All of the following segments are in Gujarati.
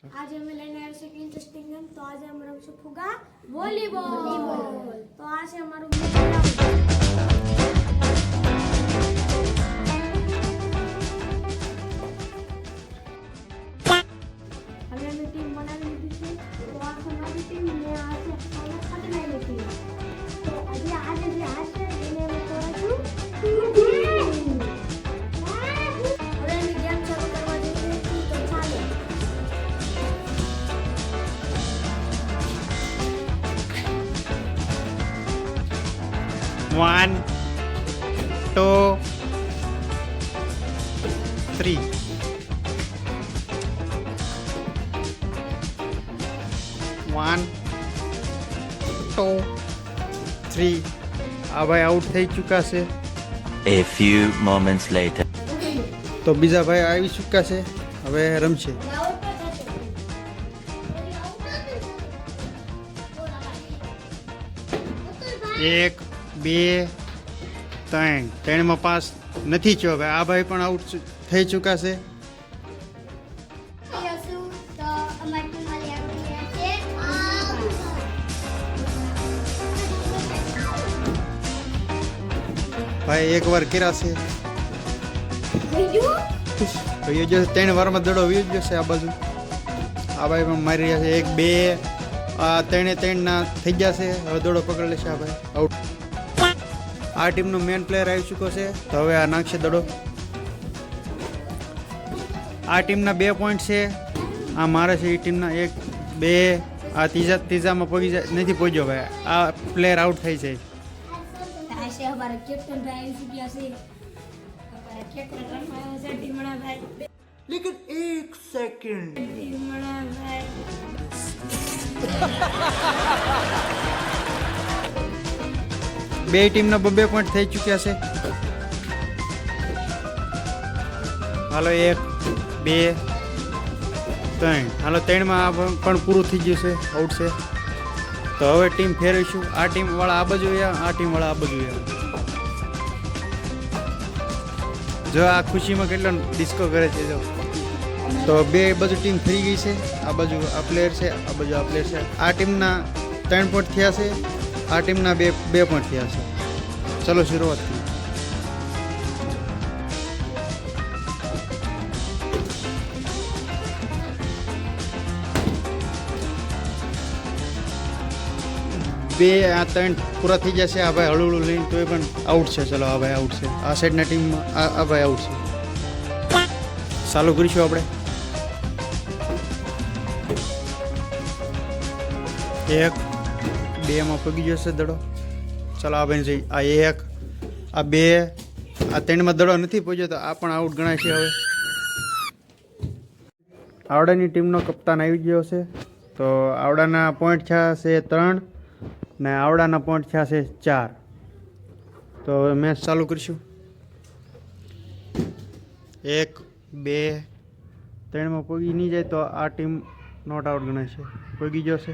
आज हमें लेने आए हैं इंटरेस्टिंग गेम। तो आज हम रमशु फुगा वॉलीबॉल। तो आज से हमारा हमने टीम बना ली थी। तो आज हमारी टीम ने आज खाना खत्म नहीं थी। तो अभी आज से इन्हें मैं थोड़ा सा गेम चालू करवा देंगे। तो चालू 1 2 3 1 2 3 આ ભાઈ આઉટ થઈ ચૂક્યા છે। A few moments later. તો બીજા ભાઈ આવી ચૂક્યા છે, હવે રમશે। 1 2 3 ત્રણમાં પાસ નથી થયો। હવે આ ભાઈ પણ આઉટ થઈ ચૂક્યા છે। ભાઈ એક વાર કર્યા છે તો એ જો 3 વારમાં દડો વી જશે આ બાજુ। આ ભાઈ પણ મારી રહ્યા છે 1 2 આ 3 ના થઈ જશે। હવે દડો પકડી લેશે આ ભાઈ, આઉટ। આ ટીમનો મેન પ્લેયર આવી ચૂક્યો છે, તો હવે આ નાખશે દડો। આ ટીમના 2 પોઈન્ટ છે, આ મારે છે એ ટીમના 1 2 આ ત્રીજામાં નથી પહોંચ્યો ભાઈ। આ પ્લેયર આઉટ થઈ જાય। ऐसे हमारा कैप्टन भाई चुकिया से हमारा कैप्टन रमाया से टीमड़ा भाई। लेकिन एक सेकंड, टीमड़ा भाई બે ટીમના 2 પોઈન્ટ થઈ ચૂક્યા છે। હાલો 1 2 3 હાલો 3માં પણ પૂરું થઈ ગયું છે, આઉટ છે। તો હવે ટીમ ફેરવીશું। આ ટીમ વાળા આ બાજુ આવ્યા, આ ટીમ વાળા આ બાજુ આવ્યા। જો આ ખુશીમાં કેટલો ડિસ્કો કરે છે જો। તો બે બાજુ ટીમ ફરી ગઈ છે। આ બાજુ આ પ્લેયર છે, આ બાજુ આ પ્લેયર છે। આ ટીમના 3 પોઈન્ટ થયા છે, આ ટીમના 2 પોઈન્ટ થયા છે। ચલો શરૂઆત કરીએ। બે આ 3 પૂરા થઈ જશે। આ ભાઈ હળું લઈને તો એ પણ આઉટ છે। ચલો આ ભાઈ આઉટ છે, આ સાઈડના ટીમમાં આ ભાઈ આઉટ છે। ચાલુ કરીશું આપણે। 1 2 માં પગી જશે દડો। ચલો આ ભાઈ જઈ આ 1 આ 2 આ 3 માં દડો નથી પહોંચ્યો, તો આ પણ આઉટ ગણાય છે। હવે આવડાની ટીમનો કપ્તાન આવી ગયો છે। તો આવડાના પોઈન્ટ થયા છે 3 ને આવડાના પોઈન્ટ થયા છે 4। તો મેચ ચાલુ કરીશું। 1 2 3 માં પગી નહીં જાય તો આ ટીમ નોટ આઉટ ગણાય છે। પગી જશે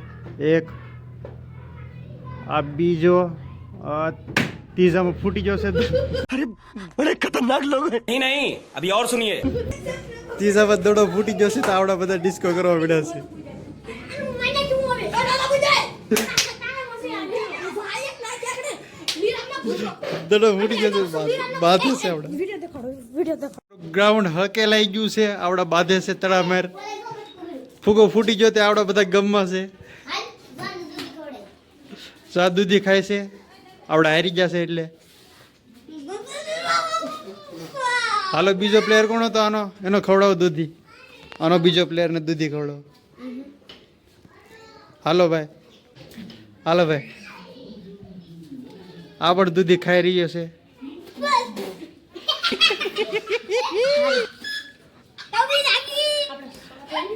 1 આ બીજો ત્રીજામાં ફૂટી જશે। अरे बड़े खतरनाक लोग हैं। नहीं नहीं अभी और सुनिए। ત્રીજામાં દડો ફૂટી જશે તો આવડા બધા ડિસ્કો કરવા પડ્યા છે। मैंने क्यों अबे दादा बुझे भाई एक ना क्या करे वीर अपना पूछो દડો ફૂટી જશે, બાધે છે આવડા। वीडियो देखो ગ્રાઉન્ડ હકેલાઈ ગયું છે, આવડા બાધે છે તળામેર। ફૂગો ફૂટી ગયો તે આવડા બધા ગમમાં છે। સા દૂધી ખાય છે, આવડા હારી જશે એટલે। હાલો બીજો પ્લેયર કોણ હતો આનો? એનો ખવડાવો દૂધી, આનો બીજો પ્લેયર ને દૂધી ખવડાવો। હાલો ભાઈ, હાલો ભાઈ, આ પણ દૂધી ખાઈ રહ્યો છે।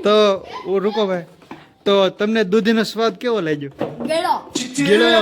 તો રૂકો ભાઈ, તો તમને દૂધીનો સ્વાદ કેવો લાગ્યો? गेलो ગેલો।